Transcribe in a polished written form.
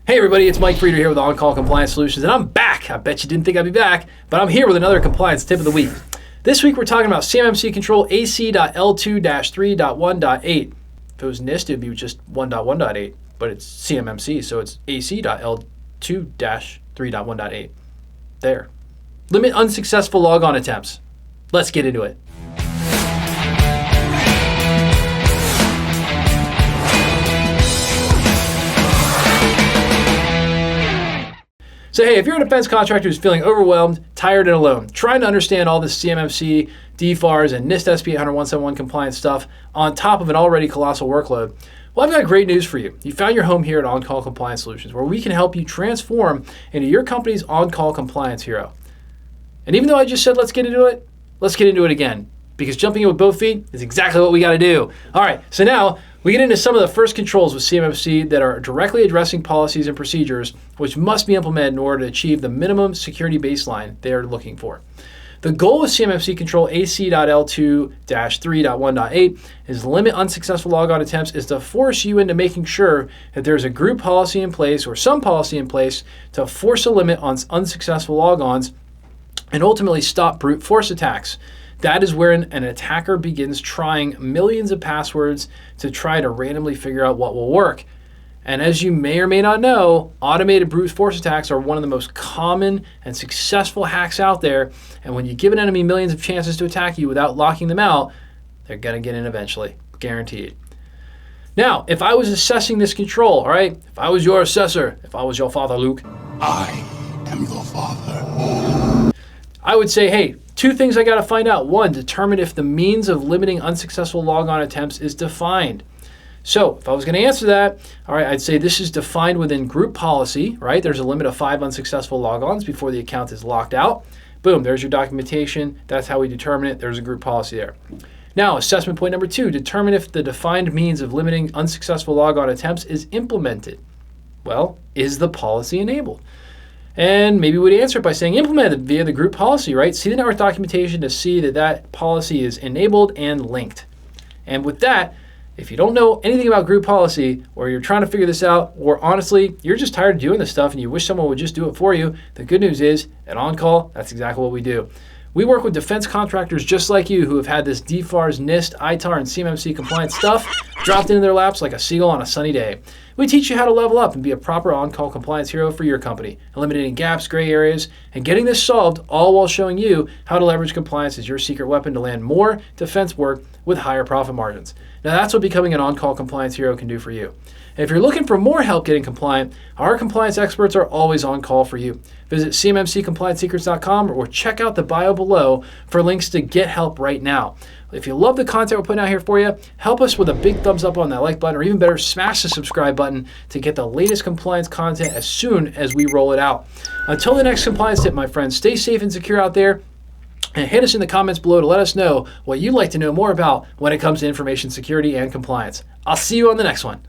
Hey everybody, it's Mike Frieder here with On-Call Compliance Solutions, and I'm back. I bet you didn't think I'd be back, but I'm here with another compliance tip of the week. This week we're talking about CMMC Control AC.L2-3.1.8. If it was NIST, it'd be just 1.1.8, but it's CMMC, so it's AC.L2-3.1.8. There. Limit unsuccessful logon attempts. Let's get into it. So hey, if you're a defense contractor who's feeling overwhelmed, tired, and alone, trying to understand all this CMMC, DFARS, and NIST SP 800-171 compliance stuff on top of an already colossal workload, well, I've got great news for you. You found your home here at On-Call Compliance Solutions, where we can help you transform into your company's on-call compliance hero. And even though I just said let's get into it again, because jumping in with both feet is exactly what we got to do. All right, so now we get into some of the first controls with CMMC that are directly addressing policies and procedures which must be implemented in order to achieve the minimum security baseline they're looking for. The goal with CMMC Control AC.L2-3.1.8 is limit unsuccessful logon attempts is to force you into making sure that there's a group policy in place or some policy in place to force a limit on unsuccessful logons and ultimately stop brute force attacks. That is where an attacker begins trying millions of passwords to try to randomly figure out what will work. And as you may or may not know, automated brute force attacks are one of the most common and successful hacks out there. And when you give an enemy millions of chances to attack you without locking them out, they're going to get in eventually, guaranteed. Now, if I was assessing this control, all right, if I was your assessor, if I was your father, Luke, I am your father. I would say, hey, two things I got to find out. One, determine if the means of limiting unsuccessful logon attempts is defined. So if I was going to answer that, all right, I'd say this is defined within group policy, right? There's a limit of 5 unsuccessful logons before the account is locked out. Boom, there's your documentation. That's how we determine it. There's a group policy there. Now, assessment point number 2, determine if the defined means of limiting unsuccessful logon attempts is implemented. Well, is the policy enabled? And maybe we'd answer it by saying implemented via the group policy, right? See the network documentation to see that that policy is enabled and linked. And with that, if you don't know anything about group policy, or you're trying to figure this out, or honestly, you're just tired of doing this stuff and you wish someone would just do it for you, the good news is, at On-Call, that's exactly what we do. We work with defense contractors just like you who have had this DFARS, NIST, ITAR, and CMMC compliance stuff dropped into their laps like a seagull on a sunny day. We teach you how to level up and be a proper on-call compliance hero for your company, eliminating gaps, gray areas, and getting this solved, all while showing you how to leverage compliance as your secret weapon to land more defense work with higher profit margins. Now that's what becoming an on-call compliance hero can do for you. And if you're looking for more help getting compliant, our compliance experts are always on call for you. Visit CMMCComplianceSecrets.com or check out the bio below for links to get help right now. If you love the content we're putting out here for you, help us with a big thumbs up on that like button, or even better, smash the subscribe button to get the latest compliance content as soon as we roll it out. Until the next compliance tip, my friends, stay safe and secure out there. And hit us in the comments below to let us know what you'd like to know more about when it comes to information security and compliance. I'll see you on the next one.